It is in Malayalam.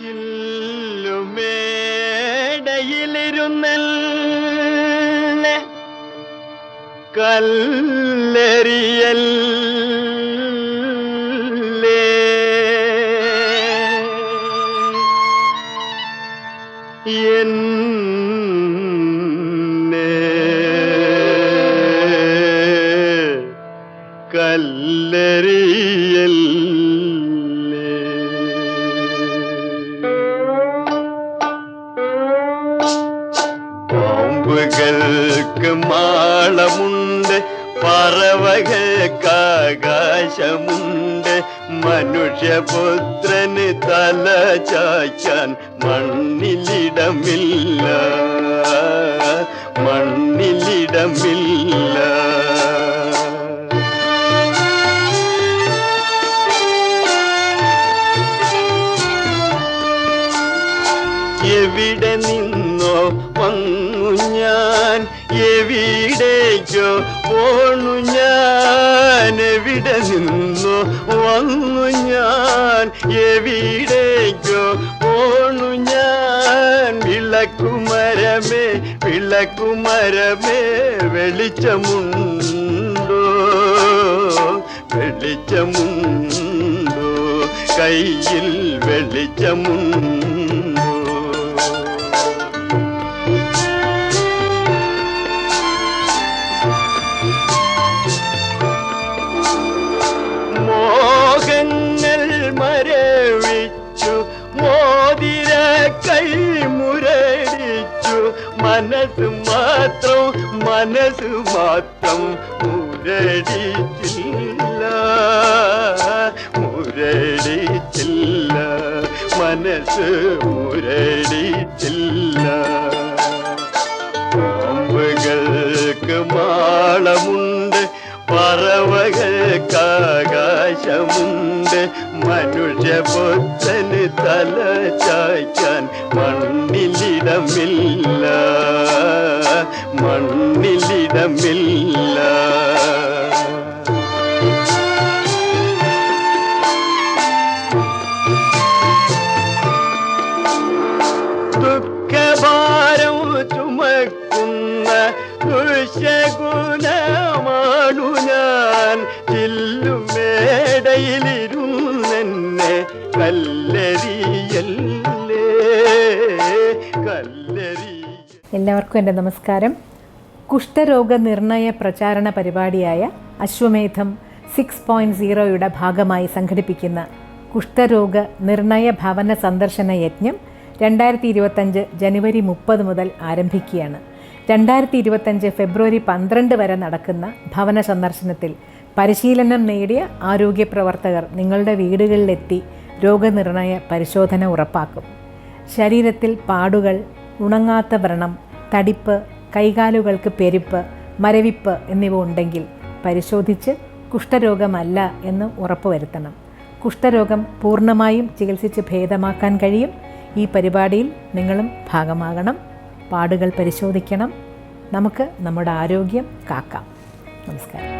ചില്ലുമേടയിലിരുന്നല്ല കല്ലെറിയൽ കല്ലെറിയൽ പാമ്പുകൾക്ക് മാളമുണ്ട്, പറവകൾക്ക് ആകാശമുണ്ട്, മനുഷ്യപുത്രന് തല ചായ്ക്കാൻ മണ്ണിലിടമില്ല, മണ്ണിലിടമില്ല. എവിടെ നിന്നോ വന്നു ഞാൻ, എവിടേക്കോ പോണു ഞാൻ, എവിടെ നിന്നോ വന്നു ഞാൻ, എവിടേക്കോ പോണു ഞാൻ. വിളക്കുമരമേ വിളക്കുമരമേ വെളിച്ചമുണ്ടോ, വെളിച്ചമുണ്ടോ, കയ്യിൽ വെളിച്ചമുണ്ടോ. മോഹങ്ങൾ മരവിച്ചു, മോതിര കൈ മുരടിച്ചു, മനസ്സ് മാത്രം മനസ്സ് മാത്രം മുരടിച്ചില്ല, മുരടിച്ചില്ല, മനസ്സ് മുരടിച്ചില്ല. പാമ്പുകൾക്ക് മാളമുണ്ട്, പറവകൾക്ക് ആകാശമുണ്ട്, മനുഷ്യപുത്രന് തല ചായ്ക്കാൻ മണ്ണിലിടമില്ല, മണ്ണിലിടമില്ല. ദുഃഖഭാരം ചുമക്കുന്ന ദുശകുലമാണു ഞാൻ, ചില്ലുമേടയിലിരുന്നെന്നെ കല്ലെറിയല്ലേ, കല്ലെറിയ. എല്ലാവർക്കും എൻ്റെ നമസ്കാരം. കുഷ്ഠരോഗ നിർണയ പ്രചാരണ പരിപാടിയായ അശ്വമേധം 6.0യുടെ ഭാഗമായി സംഘടിപ്പിക്കുന്ന കുഷ്ഠരോഗ നിർണയ ഭവന സന്ദർശന യജ്ഞം 2025 ജനുവരി 30 മുതൽ ആരംഭിക്കുകയാണ്. 2025 ഫെബ്രുവരി 12 വരെ നടക്കുന്ന ഭവന സന്ദർശനത്തിൽ പരിശീലനം നേടിയ ആരോഗ്യ പ്രവർത്തകർ നിങ്ങളുടെ വീടുകളിലെത്തി രോഗനിർണയ പരിശോധന ഉറപ്പാക്കും. ശരീരത്തിൽ പാടുകൾ, ഉണങ്ങാത്ത വ്രണം, തടിപ്പ്, കൈകാലുകൾക്ക് പെരുപ്പ്, മരവിപ്പ് എന്നിവ ഉണ്ടെങ്കിൽ പരിശോധിച്ച് കുഷ്ഠരോഗമല്ല എന്ന് ഉറപ്പുവരുത്തണം. കുഷ്ഠരോഗം പൂർണ്ണമായും ചികിത്സിച്ച് ഭേദമാക്കാൻ കഴിയും. ഈ പരിപാടിയിൽ നിങ്ങളും ഭാഗമാകണം. പാടുകൾ പരിശോധിക്കണം. നമുക്ക് നമ്മുടെ ആരോഗ്യം കാക്കാം. നമസ്കാരം.